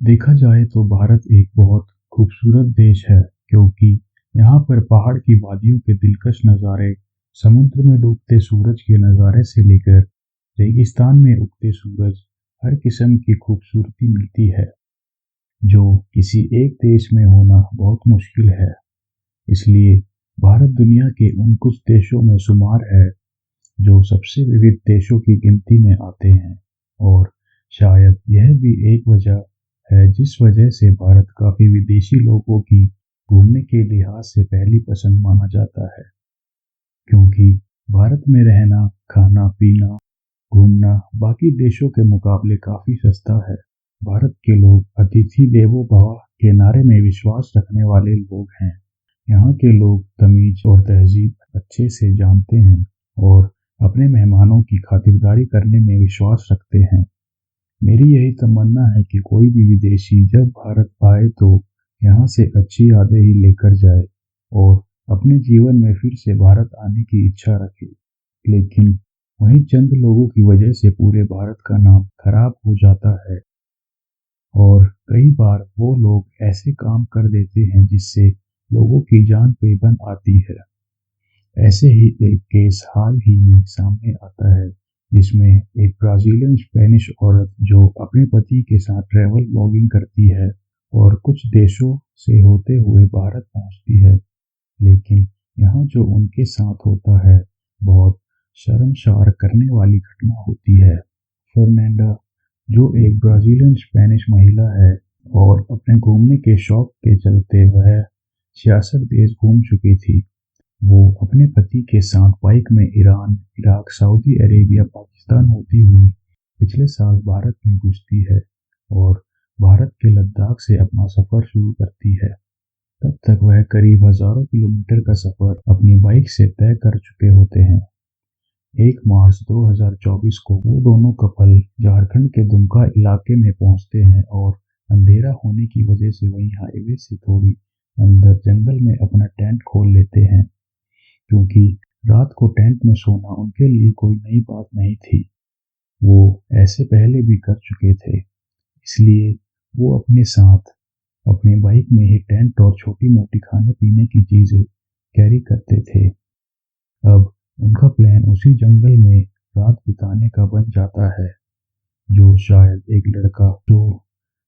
देखा जाए तो भारत एक बहुत खूबसूरत देश है क्योंकि यहाँ पर पहाड़ की वादियों के दिलकश नज़ारे, समुद्र में डूबते सूरज के नज़ारे से लेकर रेगिस्तान में उगते सूरज, हर किस्म की खूबसूरती मिलती है जो किसी एक देश में होना बहुत मुश्किल है। इसलिए भारत दुनिया के उन कुछ देशों में शुमार है जो सबसे विविध देशों की गिनती में आते हैं। और शायद यह भी एक वजह है जिस वजह से भारत काफी विदेशी लोगों की घूमने के लिहाज से पहली पसंद माना जाता है, क्योंकि भारत में रहना, खाना पीना, घूमना बाकी देशों के मुकाबले काफी सस्ता है। भारत के लोग अतिथि देवो भव के नारे में विश्वास रखने वाले लोग हैं। यहाँ के लोग तमीज और तहजीब अच्छे से जानते हैं और अपने मेहमानों की खातिरदारी करने में विश्वास रखते हैं। मेरी यही तमन्ना है कि कोई भी विदेशी जब भारत आए तो यहाँ से अच्छी यादें ही लेकर जाए और अपने जीवन में फिर से भारत आने की इच्छा रखे। लेकिन वहीं चंद लोगों की वजह से पूरे भारत का नाम खराब हो जाता है और कई बार वो लोग ऐसे काम कर देते हैं जिससे लोगों की जान पे बन आती है। ऐसे ही एक केस हाल ही में सामने आता है जिसमें एक ब्राजीलियन स्पेनिश औरत जो अपने पति के साथ ट्रैवल ब्लॉगिंग करती है और कुछ देशों से होते हुए भारत पहुंचती है, लेकिन यहाँ जो उनके साथ होता है बहुत शर्मसार करने वाली घटना होती है। फर्नांडा, जो एक ब्राजीलियन स्पेनिश महिला है और अपने घूमने के शौक के चलते वह 66 देश घूम चुकी थी, वो अपने पति के साथ बाइक में Iran, Iraq, Saudi Arabia, Pakistan होती हुई पिछले साल भारत में घुसती है और भारत के लद्दाख से अपना सफर शुरू करती है। तब तक वह करीब हजारों किलोमीटर का सफर अपनी बाइक से तय कर चुके होते हैं। 1 मार्च 2024 को वो दोनों कपल झारखंड के दुमका इलाके में पहुंचते हैं और अंधेरा होने की वजह से वहीं हाईवे से थोड़ी अंदर जंगल में अपना टेंट खोल लेते हैं, क्योंकि रात को टेंट में सोना उनके लिए कोई नई बात नहीं थी। वो ऐसे पहले भी कर चुके थे, इसलिए वो अपने साथ अपनी बाइक में ही टेंट और छोटी मोटी खाने पीने की चीजें कैरी करते थे। अब उनका प्लान उसी जंगल में रात बिताने का बन जाता है, जो शायद एक लड़का जो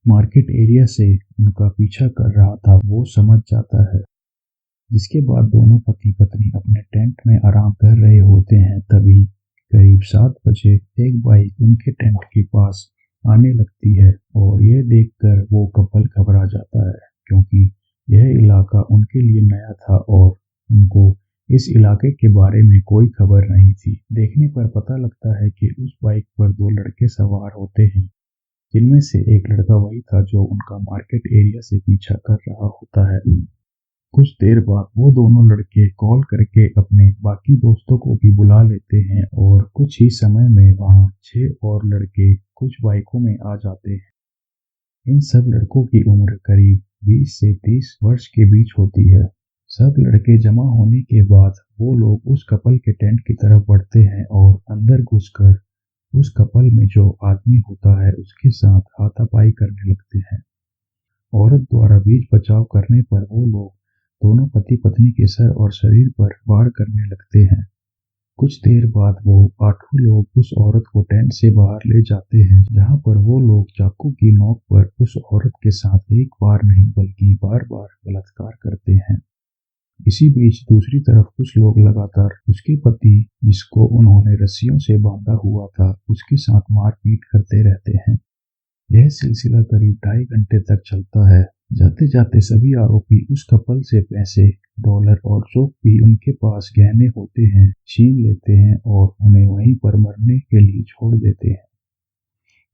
मार्केट एरिया से उनका पीछा कर रहा था वो समझ जाता है। जिसके बाद दोनों पति पत्नी अपने टेंट में आराम कर रहे होते हैं, तभी करीब 7 बजे एक बाइक उनके टेंट के पास आने लगती है और यह देखकर वो कपल घबरा जाता है, क्योंकि यह इलाका उनके लिए नया था और उनको इस इलाके के बारे में कोई खबर नहीं थी। देखने पर पता लगता है कि उस बाइक पर 2 लड़के सवार होते हैं, जिनमें से एक लड़का वही था जो उनका मार्केट एरिया से पीछा कर रहा होता है। कुछ देर बाद वो दोनों लड़के कॉल करके अपने बाकी दोस्तों को भी बुला लेते हैं और कुछ ही समय में वहाँ 6 और लड़के कुछ बाइकों में आ जाते हैं। इन सब लड़कों की उम्र करीब 20 से 30 वर्ष के बीच होती है। सब लड़के जमा होने के बाद वो लोग उस कपल के टेंट की तरफ बढ़ते हैं और अंदर घुसकर उस कपल में जो आदमी होता है उसके साथ हाथापाई करने लगते हैं। औरत द्वारा बीच बचाव करने पर वो लोग दोनों पति पत्नी के सर और शरीर पर वार करने लगते हैं। कुछ देर बाद वो 8 लोग उस औरत को टेंट से बाहर ले जाते हैं, जहां पर वो लोग चाकू की नोक पर उस औरत के साथ एक बार नहीं बल्कि बार बार बलात्कार करते हैं। इसी बीच दूसरी तरफ कुछ लोग लगातार उसके पति, जिसको उन्होंने रस्सियों से बांधा हुआ था, उसके साथ मारपीट करते रहते हैं। यह सिलसिला करीब 2.5 घंटे तक चलता है। जाते जाते सभी आरोपी उस कपल से पैसे, डॉलर और जो भी उनके पास गहने होते हैं छीन लेते हैं और उन्हें वहीं पर मरने के लिए छोड़ देते हैं।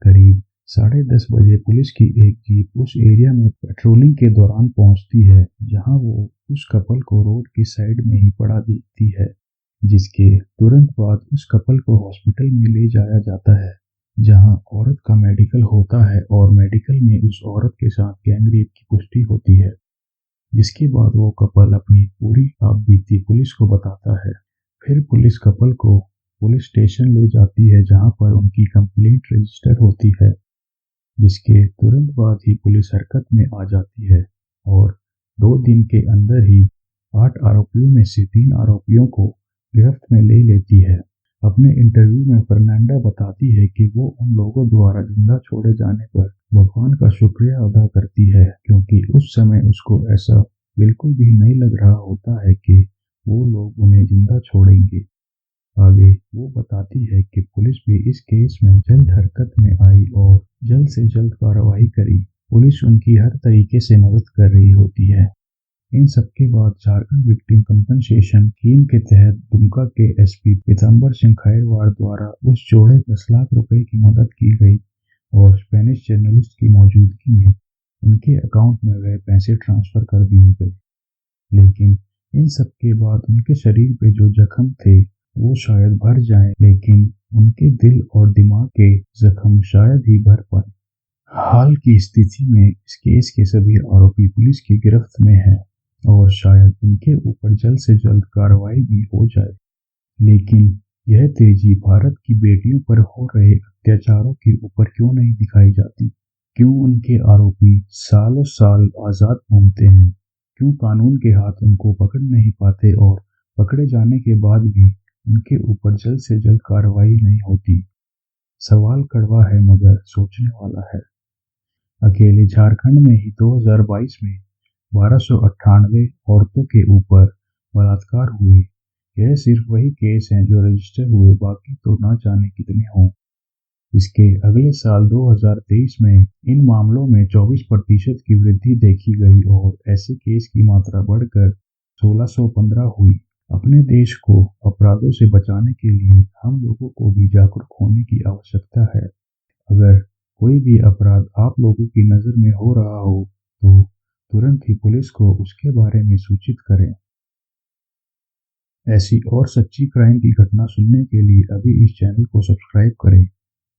करीब 10:30 बजे पुलिस की एक जीप उस एरिया में पेट्रोलिंग के दौरान पहुंचती है, जहां वो उस कपल को रोड की साइड में ही पड़ा देखती है। जिसके तुरंत बाद उस कपल को हॉस्पिटल में ले जाया जाता है, जहां औरत का मेडिकल होता है और मेडिकल में उस औरत के साथ गैंगरेप की पुष्टि होती है। जिसके बाद वो कपल अपनी पूरी आपबीती पुलिस को बताता है। फिर पुलिस कपल को पुलिस स्टेशन ले जाती है, जहां पर उनकी कंप्लेंट रजिस्टर होती है। जिसके तुरंत बाद ही पुलिस हरकत में आ जाती है और 2 दिन के अंदर ही 8 आरोपियों में से 3 आरोपियों को गिरफ्त में ले लेती है। अपने इंटरव्यू में फर्नांडा बताती है कि वो उन लोगों द्वारा जिंदा छोड़े जाने पर भगवान का शुक्रिया अदा करती है, क्योंकि उस समय उसको ऐसा बिल्कुल भी नहीं लग रहा होता है कि वो लोग उन्हें जिंदा छोड़ेंगे। आगे वो बताती है कि पुलिस भी इस केस में जल्द हरकत में आई और जल्द से जल्द कार्रवाई करी। पुलिस उनकी हर तरीके से मदद कर रही होती है। इन सबके बाद झारखंड विक्टिम कंपनसेशन स्कीम के तहत दुमका के एसपी पीताम्बर सिंह खैरवार द्वारा उस जोड़े 10 लाख रुपए की मदद की गई और स्पेनिश जर्नलिस्ट की मौजूदगी में उनके अकाउंट में वह पैसे ट्रांसफर कर दिए गए। लेकिन इन सब के बाद उनके शरीर पे जो जख्म थे वो शायद भर जाएं, लेकिन उनके दिल और दिमाग के जख्म शायद ही भर पाए। हाल की स्थिति में इस केस के सभी आरोपी पुलिस की गिरफ्त में हैं और शायद उनके ऊपर जल्द से जल्द कार्रवाई भी हो जाए। लेकिन यह तेजी भारत की बेटियों पर हो रहे अत्याचारों के ऊपर क्यों नहीं दिखाई जाती? क्यों उनके आरोपी सालों साल आज़ाद घूमते हैं? क्यों कानून के हाथ उनको पकड़ नहीं पाते और पकड़े जाने के बाद भी उनके ऊपर जल्द से जल्द कार्रवाई नहीं होती? सवाल कड़वा है मगर सोचने वाला है। अकेले झारखंड में ही 2022 में 1298 औरतों के ऊपर बलात्कार हुए। यह सिर्फ वही केस हैं जो रजिस्टर हुए, बाकी तो ना जाने कितने हों। इसके अगले साल 2023 में इन मामलों में 24% की वृद्धि देखी गई और ऐसे केस की मात्रा बढ़कर 1615 हुई। अपने देश को अपराधों से बचाने के लिए हम लोगों को भी जागरूक होने की आवश्यकता है। अगर कोई भी अपराध आप लोगों की नज़र में हो रहा हो तो तुरंत ही पुलिस को उसके बारे में सूचित करें। ऐसी और सच्ची क्राइम की घटना सुनने के लिए अभी इस चैनल को सब्सक्राइब करें,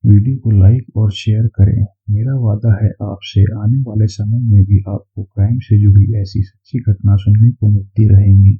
वीडियो को लाइक और शेयर करें। मेरा वादा है आपसे आने वाले समय में भी आपको क्राइम से जुड़ी ऐसी सच्ची घटना सुनने को मिलती रहेंगी।